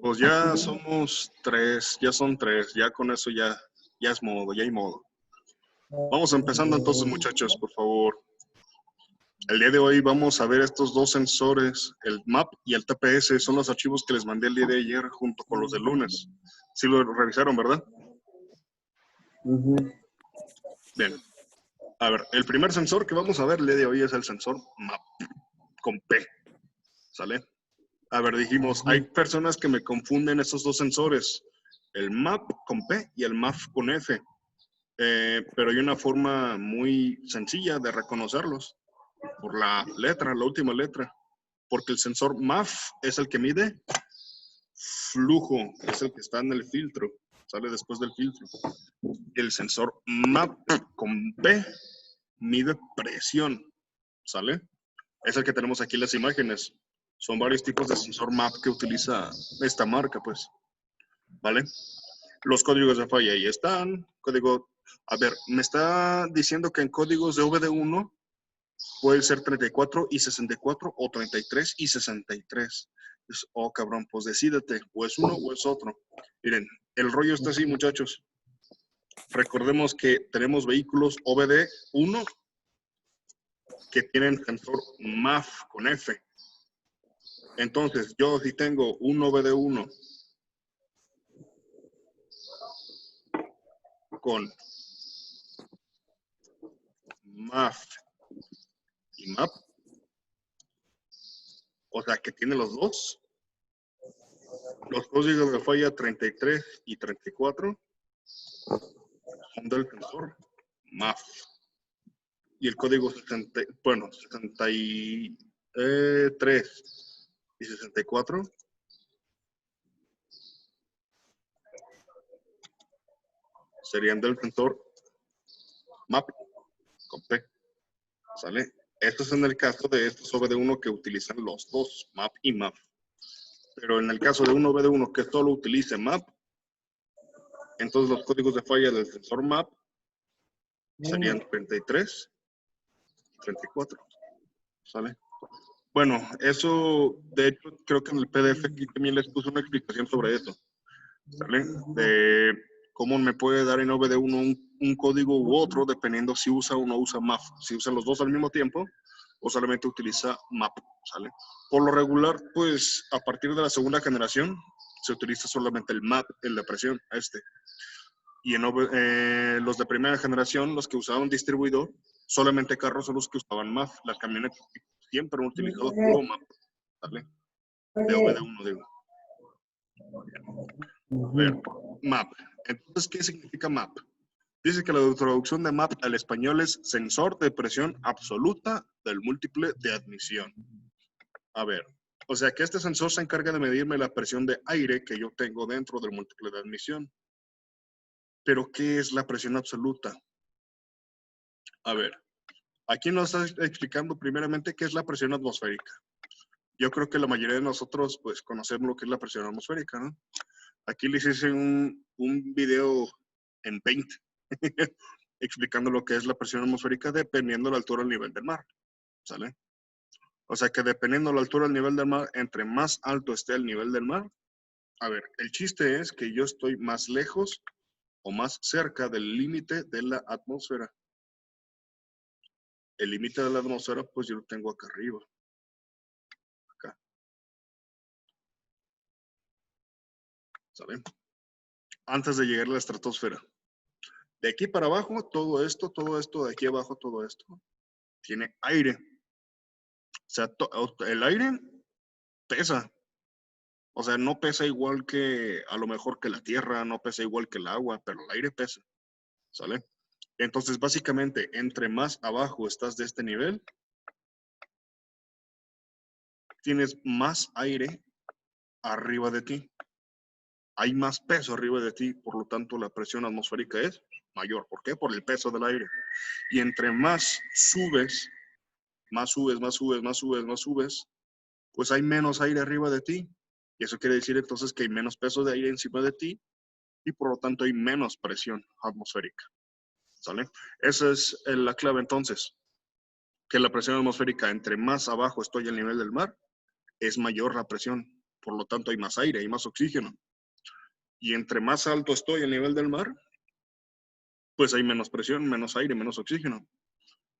Pues ya somos tres, ya son tres, ya con eso ya es modo, ya hay modo. Vamos empezando entonces, muchachos, por favor. El día de hoy vamos a ver estos dos sensores, el MAP y el TPS, son los archivos que les mandé el día de ayer junto con los del lunes. Sí lo revisaron, ¿verdad? Bien. A ver, el primer sensor que vamos a ver el día de hoy es el sensor MAP, con P, ¿sale? A ver, dijimos, hay personas que me confunden estos dos sensores, el MAP con P y el MAF con F. Pero hay una forma muy sencilla de reconocerlos por la letra, la última letra, porque el sensor MAF es el que mide flujo, es el que está en el filtro, sale después del filtro. El sensor MAP con P mide presión, ¿sale? Es el que tenemos aquí en las imágenes. Son varios tipos de sensor MAP que utiliza esta marca, pues, ¿vale? Los códigos de falla ahí están. Código, a ver, me está diciendo que en códigos de VD1 puede ser 34 y 64 o 33 y 63. Oh, cabrón, pues decídete, o es uno o es otro. Miren, el rollo está así, muchachos. Recordemos que tenemos vehículos OBD1 que tienen sensor MAF con F. Entonces, yo si tengo un OBD1 con MAF y MAP, o sea, que tiene los dos, los códigos de falla 33 y 34 son del sensor MAF. Y el código 63 y 64 serían del sensor MAP con P. ¿Sale? Esto es en el caso de estos OBD1 que utilizan los dos, MAP y MAF. Pero en el caso de un OBD1 que solo utilice MAP, entonces los códigos de falla del sensor MAP serían 33 y 34. ¿Sale? Bueno, eso, de hecho, creo que en el PDF aquí también les puse una explicación sobre eso. ¿Sale? De cómo me puede dar en OBD1 un código u otro, dependiendo si usa o no usa MAF. Si usa los dos al mismo tiempo o solamente utiliza MAP. ¿Sale? Por lo regular, pues, a partir de la segunda generación, se utiliza solamente el MAP, el de presión, Y en los de primera generación, los que usaban distribuidor, solamente carros son los que usaban MAF. La camioneta siempre han utilizado puro MAP, ¿vale? De OBD1, digo. A ver, MAP. Entonces, ¿qué significa MAP? Dice que la traducción de MAP al español es sensor de presión absoluta del múltiple de admisión. A ver, o sea que este sensor se encarga de medirme la presión de aire que yo tengo dentro del múltiple de admisión. Pero, ¿qué es la presión absoluta? A ver, aquí nos está explicando primeramente qué es la presión atmosférica. Yo creo que la mayoría de nosotros, pues, conocemos lo que es la presión atmosférica, ¿no? Aquí les hice un video en Paint explicando lo que es la presión atmosférica dependiendo de la altura del nivel del mar, ¿sale? O sea que dependiendo de la altura del nivel del mar, entre más alto esté el nivel del mar, a ver, el chiste es que yo estoy más lejos o más cerca del límite de la atmósfera. El límite de la atmósfera, pues yo lo tengo acá arriba. Acá. ¿Saben? Antes de llegar a la estratosfera. De aquí para abajo, todo esto, de aquí abajo, todo esto, tiene aire. O sea, el aire pesa. O sea, no pesa igual que, a lo mejor que la tierra, no pesa igual que el agua, pero el aire pesa. ¿Sale? Entonces, básicamente, entre más abajo estás de este nivel, tienes más aire arriba de ti. Hay más peso arriba de ti, por lo tanto, la presión atmosférica es mayor. ¿Por qué? Por el peso del aire. Y entre más subes, pues hay menos aire arriba de ti. Y eso quiere decir entonces que hay menos peso de aire encima de ti y por lo tanto hay menos presión atmosférica. ¿Sale? Esa es la clave entonces, que la presión atmosférica entre más abajo estoy al nivel del mar, es mayor la presión Por lo tanto, hay más aire, hay más oxígeno. Y entre más alto estoy a nivel del mar, pues hay menos presión, menos aire, menos oxígeno.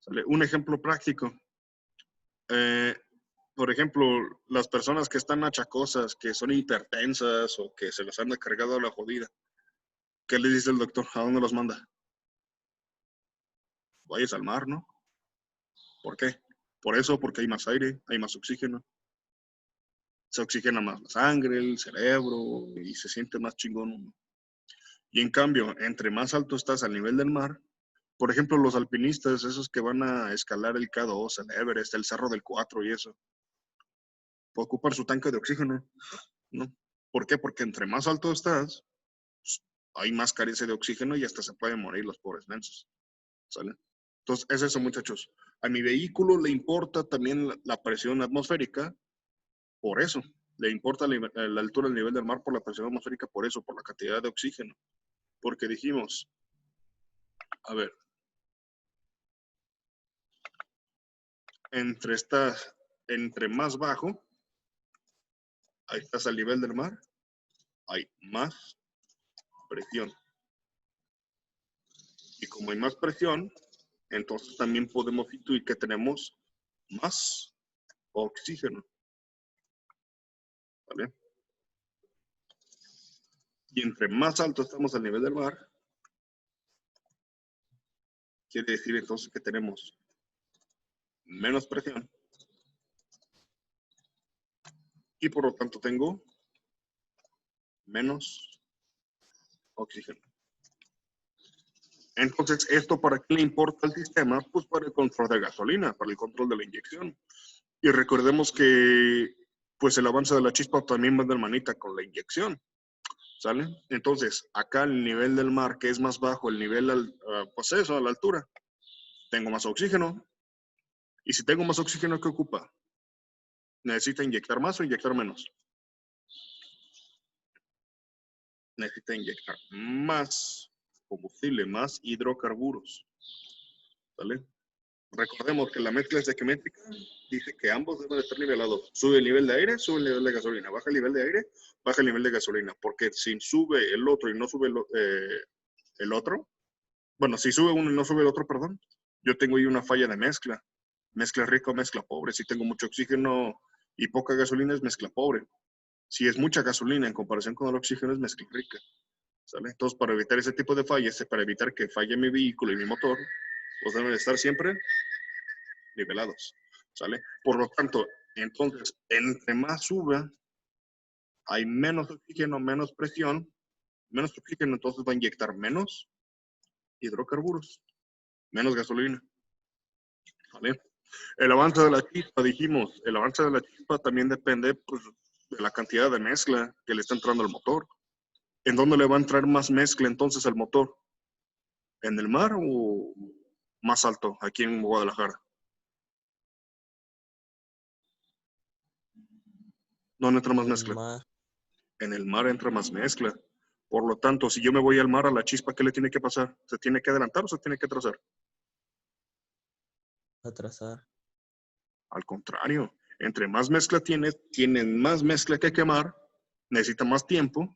¿Sale? Un ejemplo práctico. Eh, por ejemplo, las personas que están achacosas, que son hipertensas o que se les anda cargado la jodida, ¿qué les dice el doctor? ¿A dónde los manda? Vayas al mar, ¿no? ¿Por qué? Por eso, porque hay más aire, hay más oxígeno. Se oxigena más la sangre, el cerebro y se siente más chingón. Y en cambio, entre más alto estás al nivel del mar, por ejemplo, los alpinistas, esos que van a escalar el K2, el Everest, el Cerro del 4 y eso, ocupan su tanque de oxígeno, ¿no? ¿Por qué? Porque entre más alto estás, pues, hay más carencia de oxígeno y hasta se pueden morir los pobres mensos, ¿sale? Entonces, es eso, muchachos. A mi vehículo le importa también la presión atmosférica, por eso. Le importa la altura del nivel del mar por la presión atmosférica, por eso, por la cantidad de oxígeno. Porque dijimos, a ver, entre más bajo, ahí estás al nivel del mar, hay más presión. Y como hay más presión, entonces también podemos intuir que tenemos más oxígeno. ¿Vale? Y entre más alto estamos al nivel del mar, quiere decir entonces que tenemos menos presión y por lo tanto tengo menos oxígeno. Entonces, ¿esto para qué le importa al sistema? Pues para el control de gasolina, para el control de la inyección. Y recordemos que pues el avance de la chispa también va de manita con la inyección. ¿Sale? Entonces, acá el nivel del mar, que es más bajo, el nivel, pues eso, a la altura, tengo más oxígeno. Y si tengo más oxígeno, ¿qué ocupa? ¿Necesita inyectar más o inyectar menos? Necesita inyectar más combustible, más hidrocarburos. ¿Vale? Recordemos que la mezcla estequiométrica dice que ambos deben estar nivelados. Sube el nivel de aire, sube el nivel de gasolina. Baja el nivel de aire, baja el nivel de gasolina. Porque si sube el otro y no sube el otro, bueno, si sube uno y no sube el otro, perdón, yo tengo ahí una falla de mezcla. Mezcla rica o mezcla pobre. Si tengo mucho oxígeno y poca gasolina, es mezcla pobre. Si es mucha gasolina en comparación con el oxígeno, es mezcla rica. ¿Sale? Entonces, para evitar ese tipo de fallas, para evitar que falle mi vehículo y mi motor, pues deben estar siempre nivelados. ¿Sale? Por lo tanto, entonces, entre más suba, hay menos oxígeno, menos presión, menos oxígeno, entonces va a inyectar menos hidrocarburos, menos gasolina. ¿Vale? El avance de la chispa, dijimos, el avance de la chispa también depende pues, de la cantidad de mezcla que le está entrando al motor. ¿En dónde le va a entrar más mezcla entonces al motor? ¿En el mar o más alto, aquí en Guadalajara? ¿Dónde entra más mezcla? Mar. En el mar entra más mezcla. Por lo tanto, si yo me voy al mar a la chispa, ¿qué le tiene que pasar? ¿Se tiene que adelantar o se tiene que atrasar? Atrasar. Al contrario, entre más mezcla tienen más mezcla que quemar, necesita más tiempo,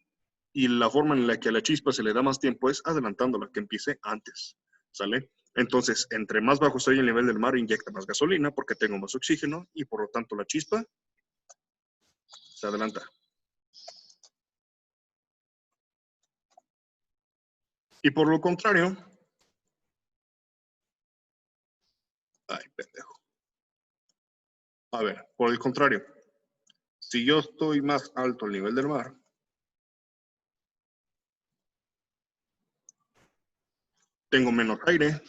y la forma en la que a la chispa se le da más tiempo es adelantándola, que empiece antes, ¿sale? Entonces, entre más bajo estoy el nivel del mar, inyecta más gasolina porque tengo más oxígeno y por lo tanto la chispa se adelanta. Y por lo contrario, ay, pendejo. A ver, por el contrario, si yo estoy más alto al nivel del mar, tengo menos aire,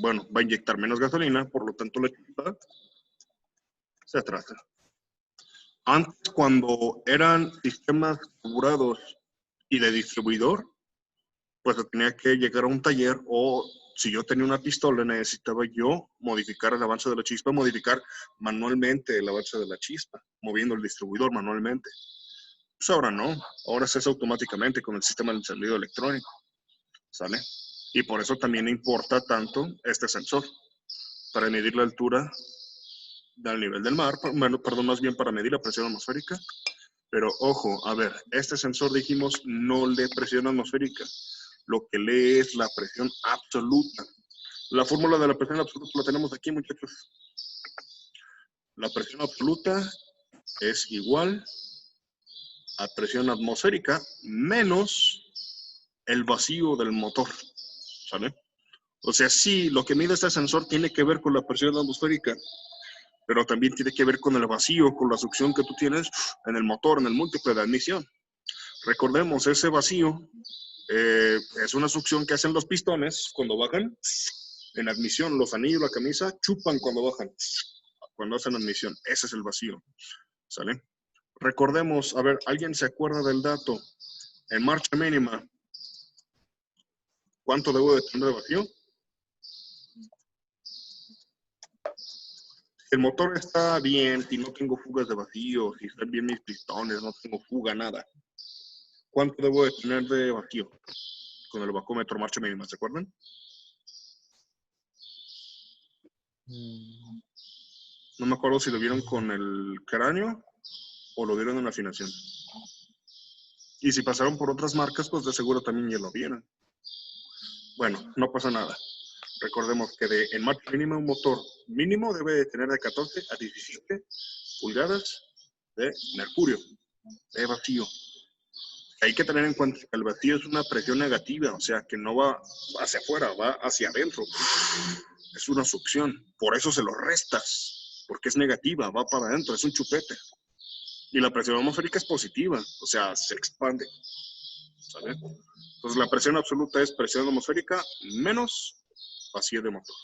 bueno, va a inyectar menos gasolina, por lo tanto la chispa se atrasa. Antes, cuando eran sistemas asegurados y de distribuidor, pues tenía que llegar a un taller o si yo tenía una pistola necesitaba yo modificar el avance de la chispa, modificar manualmente el avance de la chispa, moviendo el distribuidor manualmente. Pues ahora no, ahora se hace automáticamente con el sistema de encendido electrónico, ¿sale? Y por eso también importa tanto este sensor, para medir la altura al nivel del mar, bueno, perdón, más bien para medir la presión atmosférica. Pero ojo, a ver, este sensor dijimos no lee presión atmosférica. Lo que lee es la presión absoluta. La fórmula de la presión absoluta la tenemos aquí, muchachos. La presión absoluta es igual a presión atmosférica menos el vacío del motor, ¿sale? O sea, sí, lo que mide este sensor tiene que ver con la presión atmosférica, pero también tiene que ver con el vacío, con la succión que tú tienes en el motor, en el múltiple de admisión. Recordemos, ese vacío es una succión que hacen los pistones cuando bajan. En admisión, los anillos, la camisa, chupan cuando bajan, cuando hacen admisión. Ese es el vacío, ¿sale? Recordemos, a ver, ¿alguien se acuerda del dato? En marcha mínima, ¿cuánto debo de tener de vacío? Si el motor está bien, si no tengo fugas de vacío, si están bien mis pistones, no tengo fuga, nada. ¿Cuánto debo de tener de vacío? Con el vacúmetro marcha mínima, ¿se acuerdan? No me acuerdo si lo vieron con el cráneo o lo vieron en la afinación. Y si pasaron por otras marcas, pues de seguro también ya lo vieron. Bueno, no pasa nada. Recordemos que en marcha mínima un motor mínimo debe de tener de 14 a 17 pulgadas de mercurio, de vacío. Hay que tener en cuenta que el vacío es una presión negativa, o sea, que no va hacia afuera, va hacia adentro. Es una succión, por eso se lo restas, porque es negativa, va para adentro, es un chupete. Y la presión atmosférica es positiva, o sea, se expande. ¿Sale? Entonces la presión absoluta es presión atmosférica menos vacío de motor.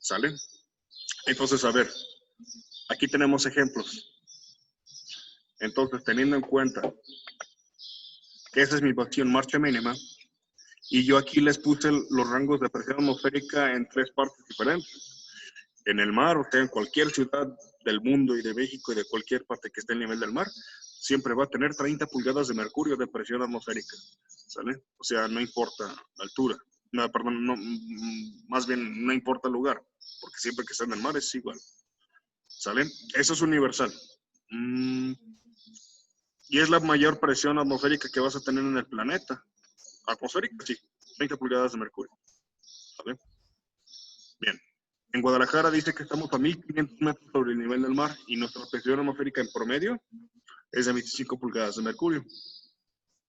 ¿Sale? Entonces, a ver, aquí tenemos ejemplos. Entonces, teniendo en cuenta que esa es mi vacío en marcha mínima, y yo aquí les puse los rangos de presión atmosférica en 3 partes diferentes. En el mar, o sea, en cualquier ciudad del mundo y de México y de cualquier parte que esté en el nivel del mar, siempre va a tener 30 pulgadas de mercurio de presión atmosférica, ¿sale? O sea, no importa la altura, no, perdón, no, más bien no importa el lugar, porque siempre que está en el mar es igual, ¿sale? Eso es universal. Y es la mayor presión atmosférica que vas a tener en el planeta. Atmosférica, sí, 30 pulgadas de mercurio, ¿sale? Bien. En Guadalajara dice que estamos a 1500 metros sobre el nivel del mar y nuestra presión atmosférica en promedio es de 25 pulgadas de mercurio.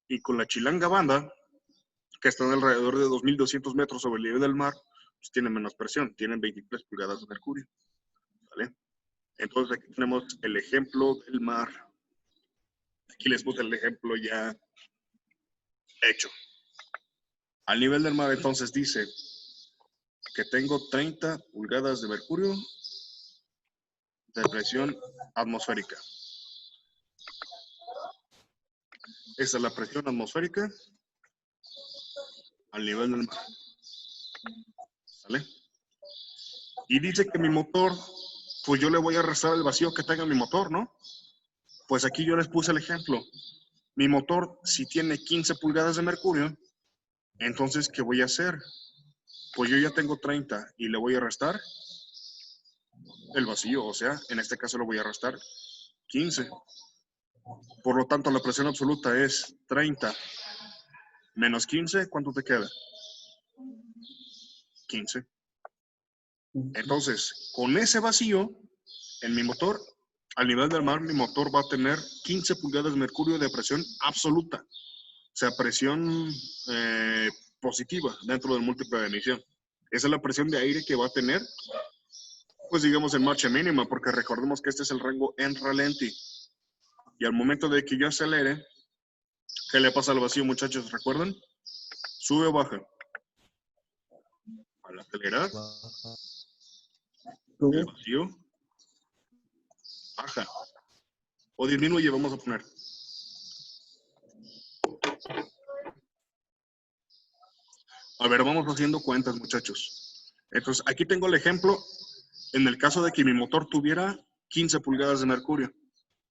Y con la Chilanga Banda, que están alrededor de 2200 metros sobre el nivel del mar, pues tienen menos presión, tienen 23 pulgadas de mercurio. ¿Vale? Entonces aquí tenemos el ejemplo del mar. Aquí les puse el ejemplo ya hecho. Al nivel del mar entonces dice que tengo 30 pulgadas de mercurio de presión atmosférica. Esa es la presión atmosférica al nivel del mar. ¿Sale? Y dice que mi motor, pues yo le voy a restar el vacío que tenga mi motor, ¿no? Pues aquí yo les puse el ejemplo. Mi motor, si tiene 15 pulgadas de mercurio, entonces, ¿qué voy a hacer? Pues yo ya tengo 30 y le voy a restar el vacío, o sea, en este caso le voy a restar 15. Por lo tanto, la presión absoluta es 30 menos 15, ¿cuánto te queda? 15. Entonces, con ese vacío en mi motor, al nivel del mar, mi motor va a tener 15 pulgadas de mercurio de presión absoluta. O sea, presión positiva dentro del múltiple de emisión. Esa es la presión de aire que va a tener, pues digamos, en marcha mínima, porque recordemos que este es el rango en ralenti. Y al momento de que yo acelere, ¿qué le pasa al vacío, muchachos? ¿Recuerdan? ¿Sube o baja? Al acelerar, el vacío baja. O disminuye, vamos a poner. A ver, vamos haciendo cuentas, muchachos. Entonces, aquí tengo el ejemplo en el caso de que mi motor tuviera 15 pulgadas de mercurio.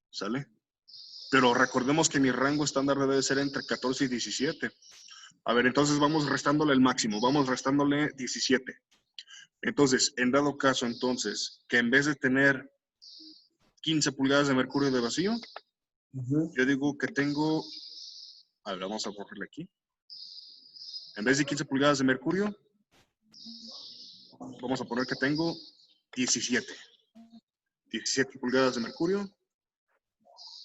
¿Sale? Pero recordemos que mi rango estándar debe de ser entre 14 y 17. A ver, entonces vamos restándole el máximo. Vamos restándole 17. Entonces, en dado caso, entonces, que en vez de tener 15 pulgadas de mercurio de vacío, yo digo que tengo, a ver, vamos a borrarle aquí. En vez de 15 pulgadas de mercurio, vamos a poner que tengo 17. 17 pulgadas de mercurio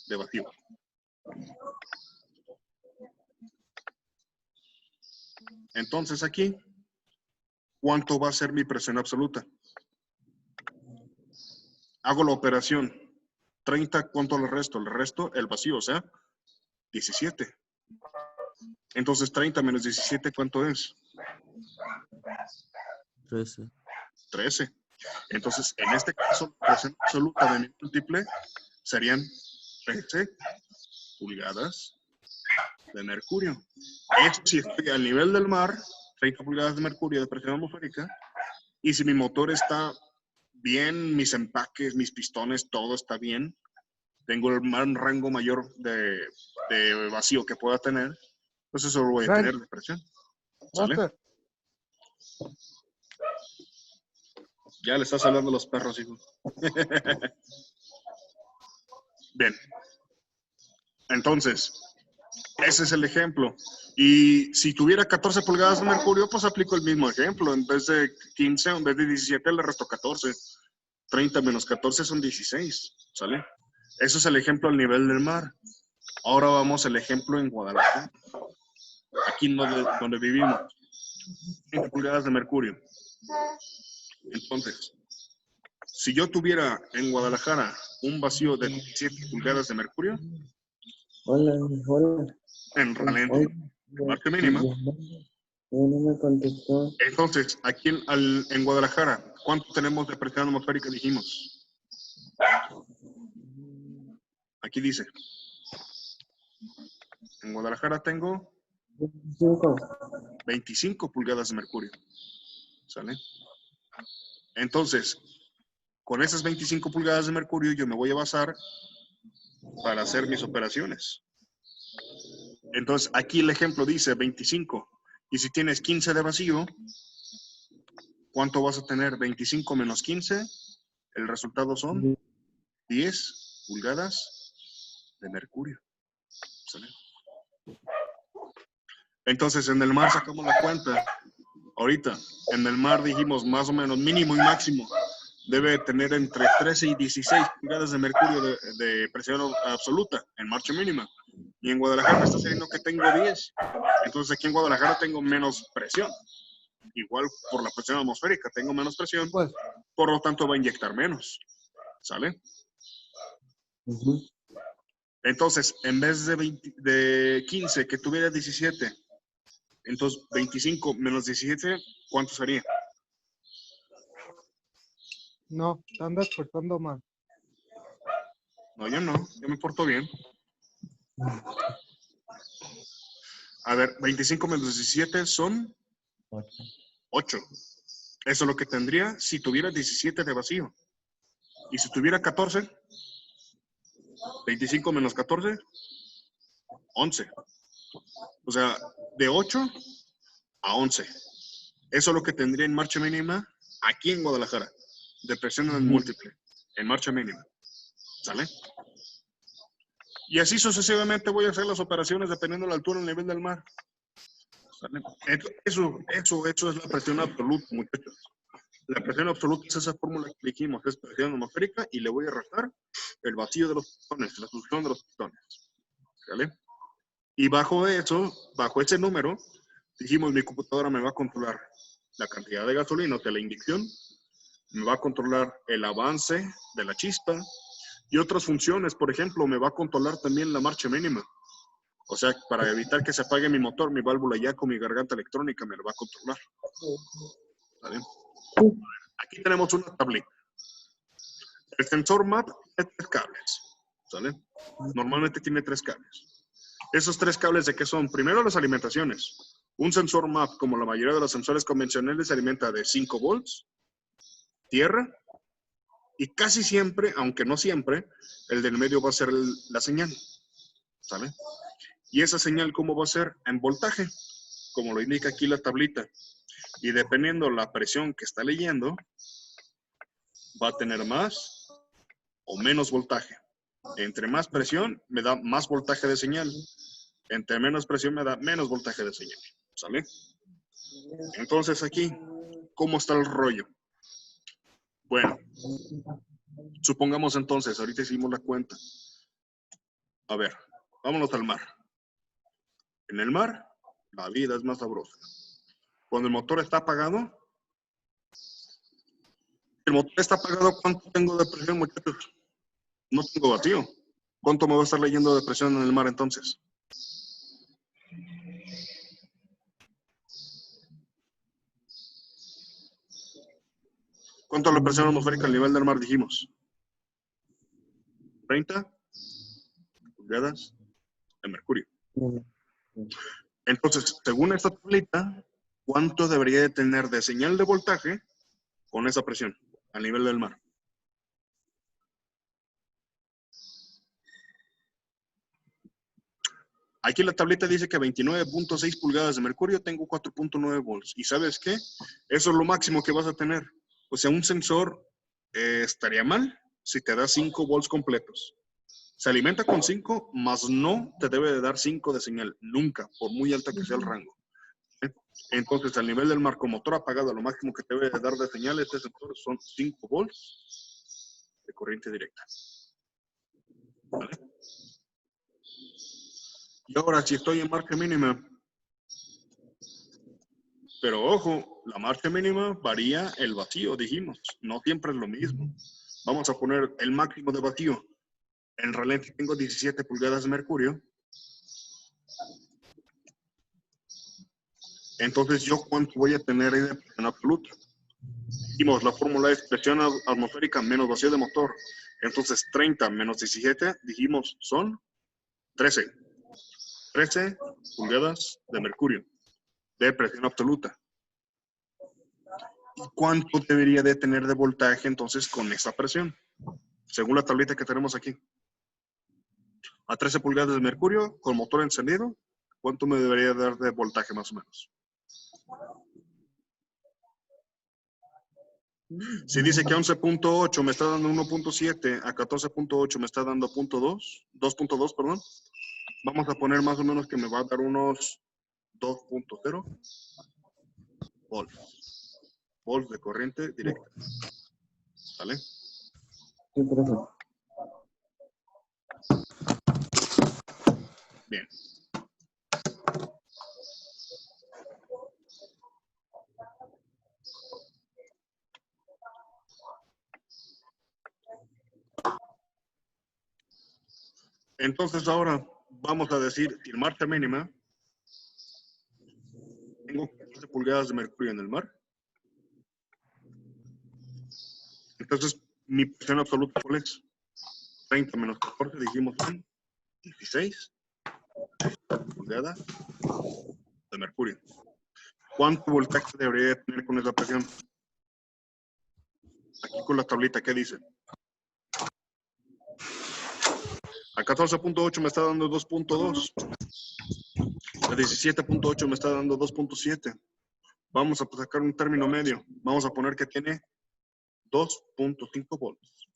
de vacío. Entonces aquí, ¿cuánto va a ser mi presión absoluta? Hago la operación. 30, ¿cuánto le resto? Le resto el vacío, o sea, 17. Entonces 30 menos 17, ¿cuánto es? 13. 13. Entonces, en este caso, la presión absoluta de mi múltiple serían 13 pulgadas de mercurio. Eso si estoy al nivel del mar, 30 pulgadas de mercurio de presión atmosférica, y si mi motor está bien, mis empaques, mis pistones, todo está bien, tengo un rango mayor de vacío que pueda tener, pues eso lo voy a tener de presión. ¿Sale? Ya le estás hablando a los perros, hijo. Bien. Entonces, ese es el ejemplo. Y si tuviera 14 pulgadas de mercurio, pues aplico el mismo ejemplo. En vez de 15, en vez de 17, le resto 14. 30 menos 14 son 16. ¿Sale? Eso es el ejemplo al nivel del mar. Ahora vamos al ejemplo en Guadalajara. Aquí donde vivimos. 20 pulgadas de mercurio. Entonces, si yo tuviera en Guadalajara un vacío de 17 pulgadas de mercurio, Hola. en Ralente, marca mínima. No me contestó. Entonces, aquí en Guadalajara, ¿cuánto tenemos de presión atmosférica? Dijimos. Aquí dice. En Guadalajara tengo 25 pulgadas de mercurio. ¿Sale? Entonces, con esas 25 pulgadas de mercurio yo me voy a basar para hacer mis operaciones. Entonces, aquí el ejemplo dice 25. Y si tienes 15 de vacío, ¿cuánto vas a tener? 25 menos 15. El resultado son 10 pulgadas de mercurio. ¿Sale? Entonces, en el mar sacamos la cuenta. Ahorita, en el mar dijimos más o menos mínimo y máximo. Debe tener entre 13 y 16 pulgadas de mercurio de presión absoluta en marcha mínima. Y en Guadalajara me está saliendo que tengo 10. Entonces aquí en Guadalajara tengo menos presión. Igual por la presión atmosférica tengo menos presión. Pues, por lo tanto va a inyectar menos. ¿Sale? Entonces, en vez de 15 que tuviera 17, entonces 25 menos 17, ¿cuánto sería? No, te andas portando mal. No, yo no. Yo me porto bien. A ver, 25 menos 17 son 8. Eso es lo que tendría si tuviera 17 de vacío. Y si tuviera 14, 25 menos 14, 11. O sea, de 8 a 11. Eso es lo que tendría en marcha mínima aquí en Guadalajara. De presión múltiple. En marcha mínima. ¿Sale? Y así sucesivamente voy a hacer las operaciones dependiendo de la altura y el nivel del mar. ¿Sale? Eso es la presión absoluta, muchachos. La presión absoluta es esa fórmula que dijimos, es presión atmosférica y le voy a restar el vacío de los pistones, la succión de los pistones. ¿Vale? Y bajo eso, bajo ese número, dijimos mi computadora me va a controlar la cantidad de gasolina de la inyección, me va a controlar el avance de la chispa y otras funciones, por ejemplo, me va a controlar también la marcha mínima. O sea, para evitar que se apague mi motor, mi válvula ya con mi garganta electrónica me lo va a controlar. ¿Vale? Aquí tenemos una tablita. El sensor MAP tiene 3 cables. ¿Sale? Normalmente tiene 3 cables. ¿Esos 3 cables de qué son? Primero, las alimentaciones. Un sensor MAP, como la mayoría de los sensores convencionales, se alimenta de 5 volts, tierra, y casi siempre, aunque no siempre, el del medio va a ser la señal. ¿Sale? Y esa señal, ¿cómo va a ser? En voltaje. como lo indica aquí la tablita. Y dependiendo la presión que está leyendo, va a tener más o menos voltaje. Entre más presión, me da más voltaje de señal. Entre menos presión, me da menos voltaje de señal. ¿Sale? Entonces aquí, ¿cómo está el rollo? Bueno, supongamos entonces, ahorita hicimos la cuenta. A ver, vámonos al mar. En el mar, la vida es más sabrosa. Cuando el motor está apagado, ¿cuánto tengo de presión, muchachos? No tengo vacío. ¿Cuánto me va a estar leyendo de presión en el mar entonces? ¿Cuánto es la presión atmosférica al nivel del mar dijimos? 30 pulgadas de mercurio. Entonces, según esta tablita, ¿cuánto debería de tener de señal de voltaje con esa presión a nivel del mar? Aquí la tableta dice que 29.6 pulgadas de mercurio tengo 4.9 volts. ¿Y sabes qué? Eso es lo máximo que vas a tener. O sea, un sensor estaría mal si te da 5 volts completos. Se alimenta con 5, mas no te debe de dar 5 de señal. Nunca, por muy alta que sea el rango. Entonces, al nivel del mar, con motor apagado, lo máximo que te debe de dar de señal este sensor son 5 volts de corriente directa. ¿Vale? Y ahora, si estoy en marcha mínima, pero ojo, la marcha mínima varía el vacío, dijimos. No siempre es lo mismo. Vamos a poner el máximo de vacío. En ralentí tengo 17 pulgadas de mercurio. Entonces, ¿yo cuánto voy a tener ahí de presión absoluta? Dijimos, la fórmula es presión atmosférica menos vacío de motor. Entonces, 30 menos 17, dijimos, son 13. 13 pulgadas de mercurio de presión absoluta. ¿Y cuánto debería de tener de voltaje entonces con esa presión? Según la tablita que tenemos aquí. A 13 pulgadas de mercurio, con motor encendido, ¿cuánto me debería dar de voltaje más o menos? Si dice que a 11.8 me está dando 1.7, a 14.8 me está dando 2.2, perdón. Vamos a poner más o menos que me va a dar unos 2.0 volts. Volts de corriente directa. ¿Vale? Sí, profe. Bien. Entonces ahora vamos a decir, si en marcha mínima, tengo 14 pulgadas de mercurio en el mar. Entonces, mi presión absoluta, ¿cuál es? 30 menos 14, dijimos, son 16 pulgadas de mercurio. ¿Cuánto voltaje debería tener con esa presión? Aquí con la tablita, ¿qué dice? A 14.8 me está dando 2.2. A 17.8 me está dando 2.7. Vamos a sacar un término medio. Vamos a poner que tiene 2.5 volts.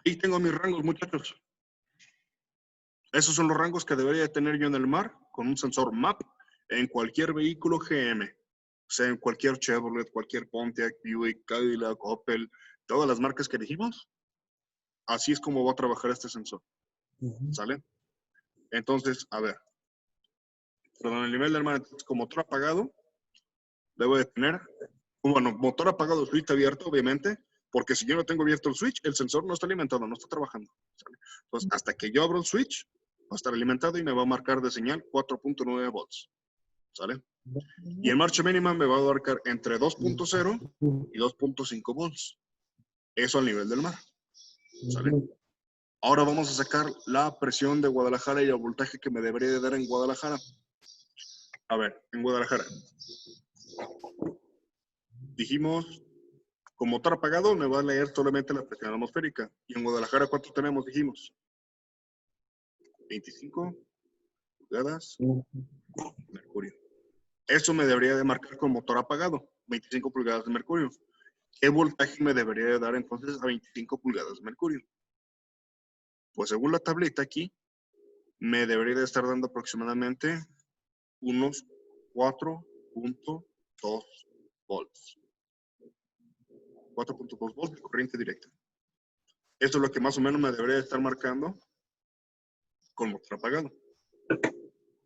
Ahí tengo mis rangos, muchachos. Esos son los rangos que debería de tener yo en el mar con un sensor MAP en cualquier vehículo GM. O sea, en cualquier Chevrolet, cualquier Pontiac, Buick, Cadillac, Opel, todas las marcas que dijimos. Así es como va a trabajar este sensor. ¿Sale? Entonces, a ver. Perdón, el nivel del mar, con motor apagado, debo de tener, bueno, motor apagado, switch abierto, obviamente, porque si yo no tengo abierto el switch, el sensor no está alimentado, no está trabajando. ¿Sale? Entonces, hasta que yo abro el switch, va a estar alimentado y me va a marcar de señal 4.9 volts. ¿Sale? Y en marcha mínima me va a marcar entre 2.0 y 2.5 volts. Eso al nivel del mar. ¿Sale? Ahora vamos a sacar la presión de Guadalajara y el voltaje que me debería de dar en Guadalajara. A ver, en Guadalajara. Dijimos, con motor apagado me va a leer solamente la presión atmosférica. Y en Guadalajara, ¿cuánto tenemos? Dijimos. 25 pulgadas mercurio. Eso me debería de marcar con motor apagado, 25 pulgadas de mercurio. ¿Qué voltaje me debería de dar entonces a 25 pulgadas de mercurio? Pues según la tablita aquí, me debería de estar dando aproximadamente unos 4.2 volts. 4.2 volts de corriente directa. Esto es lo que más o menos me debería de estar marcando con motor apagado.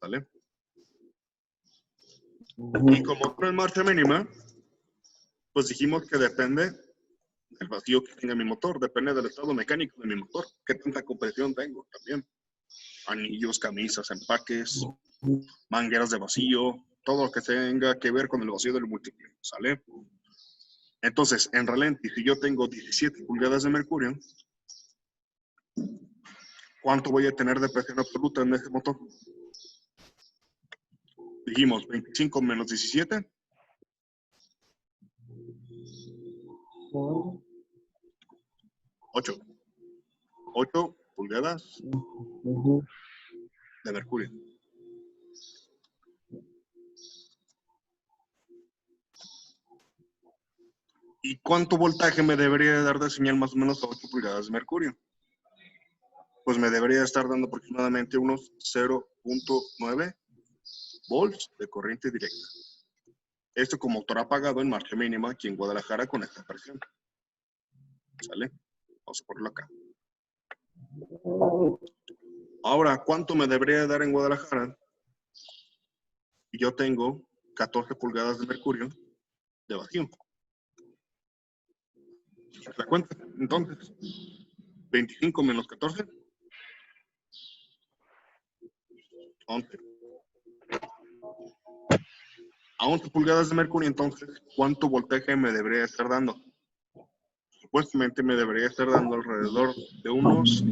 ¿Vale? Y con motor en marcha mínima, pues dijimos que depende del vacío que tenga mi motor, depende del estado mecánico de mi motor, qué tanta compresión tengo también. Anillos, camisas, empaques, mangueras de vacío, todo lo que tenga que ver con el vacío del múltiple, ¿sale? Entonces, en ralenti, si yo tengo 17 pulgadas de mercurio, ¿cuánto voy a tener de presión absoluta en este motor? Dijimos 25 menos 17. 8. 8 pulgadas de mercurio. ¿Y cuánto voltaje me debería de dar de señal más o menos a 8 pulgadas de mercurio? Pues me debería estar dando aproximadamente unos 0.9 volts de corriente directa. Esto con motor apagado en marcha mínima aquí en Guadalajara con esta presión. ¿Sale? Vamos a ponerlo acá. Ahora, ¿cuánto me debería dar en Guadalajara? Yo tengo 14 pulgadas de mercurio de vacío. ¿Se da cuenta? Entonces, 25 menos 14. 11. A 11 pulgadas de mercurio, entonces, ¿cuánto voltaje me debería estar dando? Supuestamente me debería estar dando alrededor de unos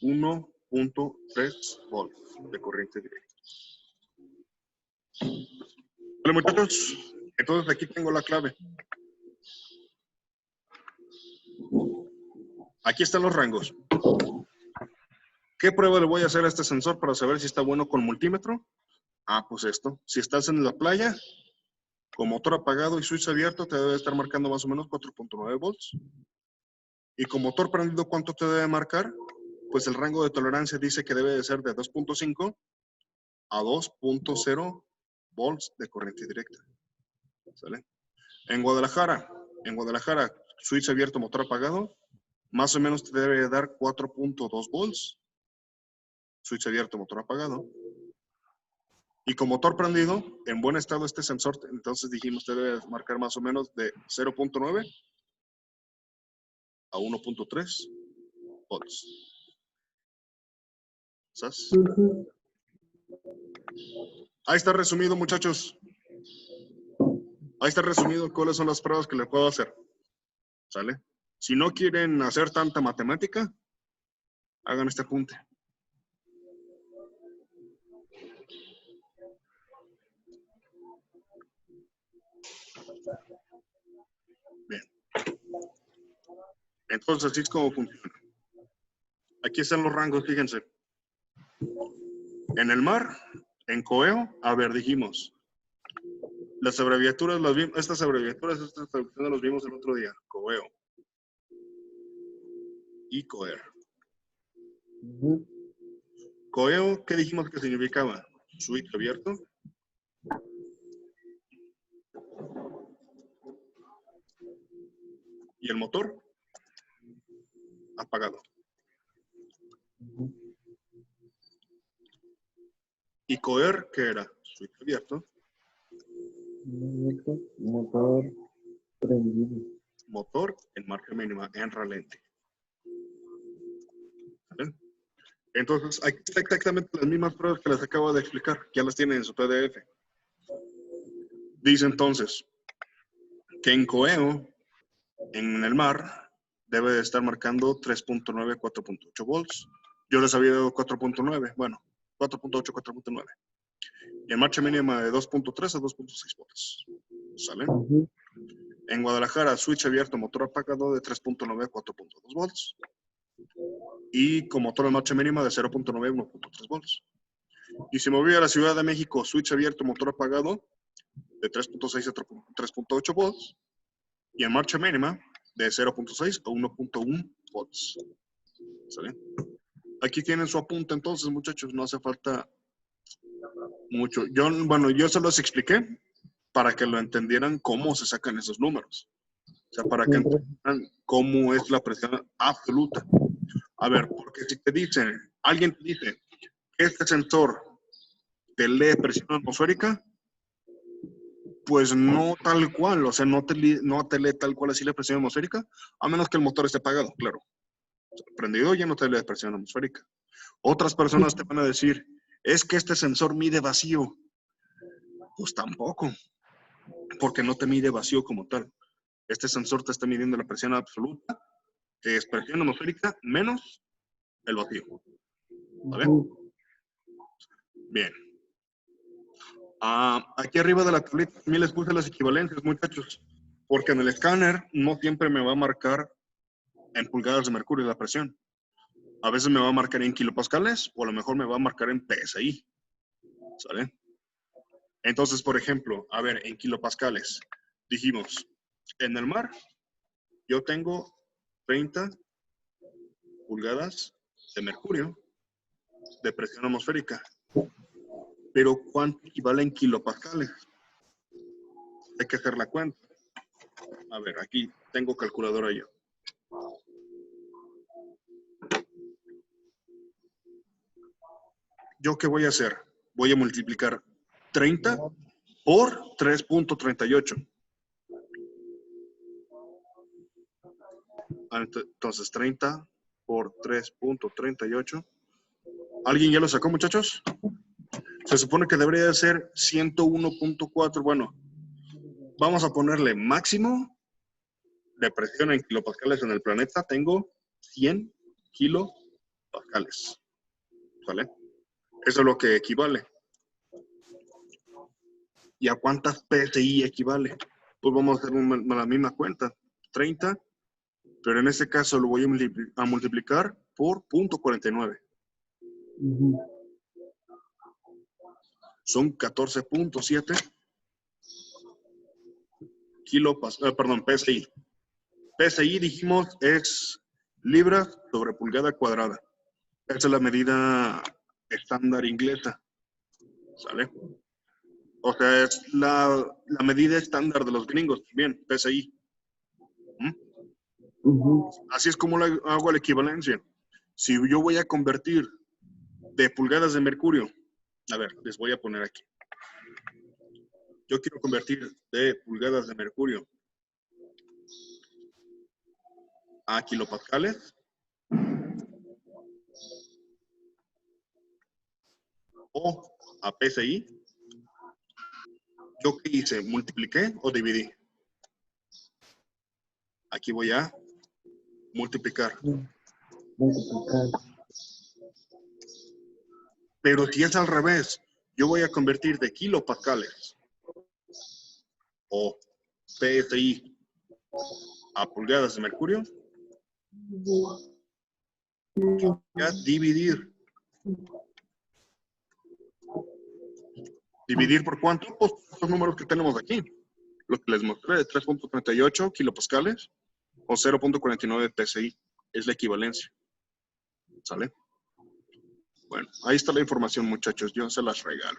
1.3 volts de corriente directa. Vale, muchachos, entonces aquí tengo la clave. Aquí están los rangos. ¿Qué prueba le voy a hacer a este sensor para saber si está bueno con multímetro? Ah, pues esto. Si estás en la playa, con motor apagado y switch abierto, te debe estar marcando más o menos 4.9 volts. Y con motor prendido, ¿cuánto te debe marcar? Pues el rango de tolerancia dice que debe de ser de 2.5 a 2.0 volts de corriente directa. ¿Sale? En Guadalajara, switch abierto, motor apagado, más o menos te debe dar 4.2 volts. Switch abierto, motor apagado. Y con motor prendido, en buen estado este sensor, entonces dijimos que debe marcar más o menos de 0.9 a 1.3 volts. ¿Sabes? Ahí está resumido, muchachos. Ahí está resumido cuáles son las pruebas que les puedo hacer. ¿Sale? Si no quieren hacer tanta matemática, hagan este apunte. Bien. Entonces, así es como funciona. Aquí están los rangos, fíjense. En el mar, en COEO, a ver, dijimos. Las abreviaturas, estas abreviaturas las vimos el otro día. COEO. Y COER. COEO, ¿qué dijimos que significaba? Switch abierto. Y el motor apagado. ¿Y COER qué era? Switch abierto. Motor prendido. Motor en marcha mínima, en ralenti. ¿Vale? Entonces, aquí está exactamente las mismas pruebas que les acabo de explicar. Ya las tienen en su PDF. Dice entonces que en COEO, en el mar, debe de estar marcando 3.9, 4.8 volts. Yo les había dado 4.9, bueno, 4.8, 4.9. Y en marcha mínima de 2.3 a 2.6 volts. ¿Sale? En Guadalajara, switch abierto, motor apagado de 3.9 a 4.2 volts. Y con motor en marcha mínima de 0.9 a 1.3 volts. Y si me voy a la Ciudad de México, switch abierto, motor apagado, de 3.6 a 3.8 volts. Y en marcha mínima, de 0.6 a 1.1 volts. ¿Sale? Aquí tienen su apunte, entonces, muchachos, no hace falta mucho. Yo se los expliqué para que lo entendieran cómo se sacan esos números. O sea, para que entiendan cómo es la presión absoluta. A ver, porque si te dicen, alguien te dice que este sensor te lee presión atmosférica, pues no tal cual, o sea, no te lee tal cual así la presión atmosférica, a menos que el motor esté apagado, claro. Prendido ya no te lee presión atmosférica. Otras personas te van a decir, es que este sensor mide vacío. Pues tampoco, porque no te mide vacío como tal. Este sensor te está midiendo la presión absoluta, que es presión atmosférica menos el vacío. ¿Vale? Bien. Aquí arriba de la tablita también les puse las equivalencias, muchachos, porque en el escáner no siempre me va a marcar en pulgadas de mercurio la presión. A veces me va a marcar en kilopascales o a lo mejor me va a marcar en PSI. ¿Sale? Entonces, por ejemplo, a ver, en kilopascales, dijimos, en el mar yo tengo 30 pulgadas de mercurio de presión atmosférica. Pero ¿cuánto equivale en kilopascales? Hay que hacer la cuenta. A ver, aquí tengo calculadora yo. ¿Yo qué voy a hacer? Voy a multiplicar 30 por 3.38. Entonces, 30 por 3.38. ¿Alguien ya lo sacó, muchachos? Se supone que debería ser 101.4. Bueno, vamos a ponerle máximo de presión en kilopascales en el planeta. Tengo 100 kilopascales. ¿Vale? Eso es lo que equivale. ¿Y a cuántas PSI equivale? Pues vamos a hacer la misma cuenta. 30, pero en este caso lo voy a multiplicar por 0.49. Son 14.7 PSI. PSI, dijimos, es libras sobre pulgada cuadrada. Esa es la medida estándar inglesa. ¿Sale? O sea, es la medida estándar de los gringos, bien, PSI. Así es como hago la equivalencia. Si yo voy a convertir de pulgadas de mercurio, a ver, les voy a poner aquí. Yo quiero convertir de pulgadas de mercurio a kilopascales o a PSI. ¿Yo qué hice? ¿Multipliqué o dividí? Aquí voy a multiplicar. Pero si es al revés, yo voy a convertir de kilopascales o PSI a pulgadas de mercurio. Yo voy a dividir. ¿Dividir por cuánto? Pues los números que tenemos aquí. Los que les mostré, de 3.38 kilopascales o 0.49 PSI. Es la equivalencia. ¿Sale? Bueno, ahí está la información, muchachos. Yo se las regalo.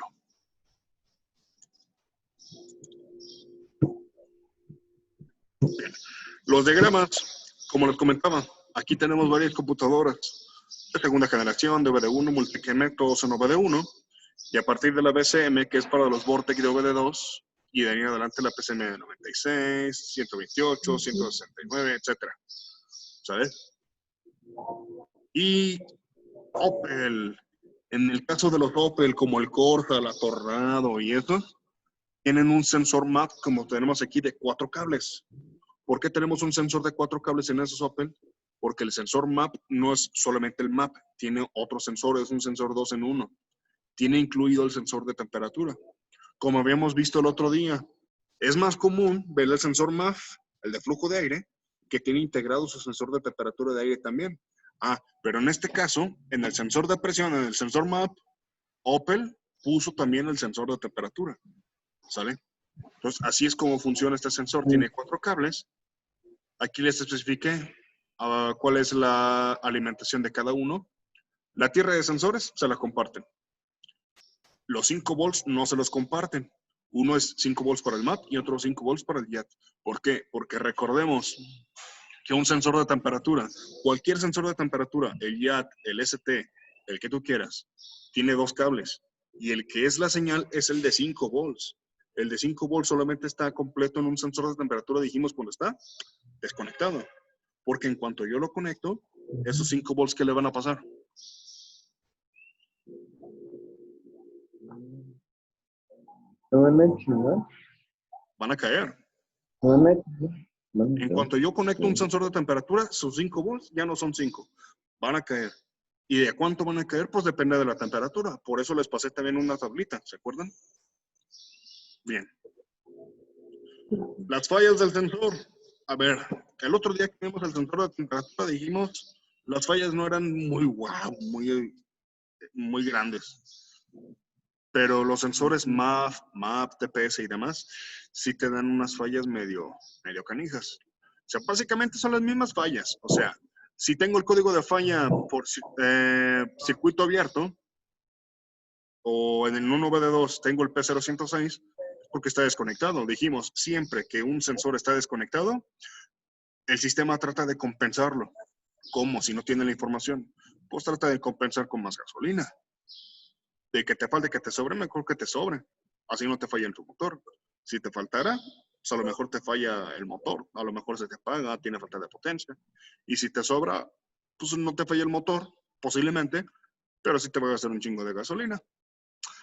Bien. Los diagramas, como les comentaba, aquí tenemos varias computadoras de segunda generación, de OBD1, Multichem, todos en OBD1. Y a partir de la BCM, que es para los Vortex de OBD2, y de ahí en adelante la PCM de 96, 128, 169, etc. ¿Sabes? Y Opel, en el caso de los Opel, como el Corsa, la Tornado y eso, tienen un sensor MAP, como tenemos aquí, de 4 cables. ¿Por qué tenemos un sensor de 4 cables en esos Opel? Porque el sensor MAP no es solamente el MAP, tiene otros sensores, es un sensor 2 en 1. Tiene incluido el sensor de temperatura. Como habíamos visto el otro día, es más común ver el sensor MAF, el de flujo de aire, que tiene integrado su sensor de temperatura de aire también. Pero en este caso, en el sensor de presión, en el sensor MAP, Opel puso también el sensor de temperatura, ¿sale? Entonces, así es como funciona este sensor. Tiene 4 cables. Aquí les especifiqué cuál es la alimentación de cada uno. La tierra de sensores se la comparten. Los 5 volts no se los comparten. Uno es 5 volts para el MAP y otro 5 volts para el YAT. ¿Por qué? Porque recordemos que un sensor de temperatura, cualquier sensor de temperatura, el YAT, el ST, el que tú quieras, tiene 2 cables. Y el que es la señal es el de 5 volts. El de 5 volts solamente está completo en un sensor de temperatura, dijimos, cuando está desconectado. Porque en cuanto yo lo conecto, esos 5 volts, ¿qué le van a pasar? No me metes, ¿no? Van a caer. No me metes, ¿no? En cuanto yo conecto un sensor de temperatura, sus 5 volts ya no son 5. Van a caer. ¿Y de cuánto van a caer? Pues depende de la temperatura. Por eso les pasé también una tablita, ¿se acuerdan? Bien. Las fallas del sensor. A ver, el otro día que vimos el sensor de temperatura dijimos, las fallas no eran muy guau, muy grandes. Pero los sensores MAF, TPS y demás, sí te dan unas fallas medio canijas. O sea, básicamente son las mismas fallas. O sea, si tengo el código de falla por circuito abierto, o en el 1BD2 tengo el P0106, porque está desconectado. Dijimos, siempre que un sensor está desconectado, el sistema trata de compensarlo. ¿Cómo? Si no tiene la información. Pues trata de compensar con más gasolina. De que te falte, que te sobre, mejor que te sobre. Así no te falla en tu motor. Si te faltara, pues a lo mejor te falla el motor. A lo mejor se te apaga, tiene falta de potencia. Y si te sobra, pues no te falla el motor, posiblemente, pero sí te va a gastar un chingo de gasolina.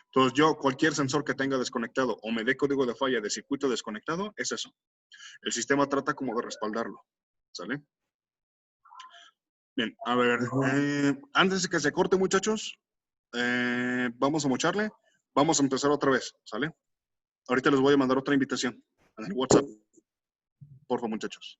Entonces yo, cualquier sensor que tenga desconectado o me dé código de falla de circuito desconectado, es eso. El sistema trata como de respaldarlo. ¿Sale? Bien, a ver, antes de que se corte, muchachos, vamos a mocharle. Vamos a empezar otra vez, ¿sale? Ahorita les voy a mandar otra invitación en el WhatsApp. Por favor, muchachos.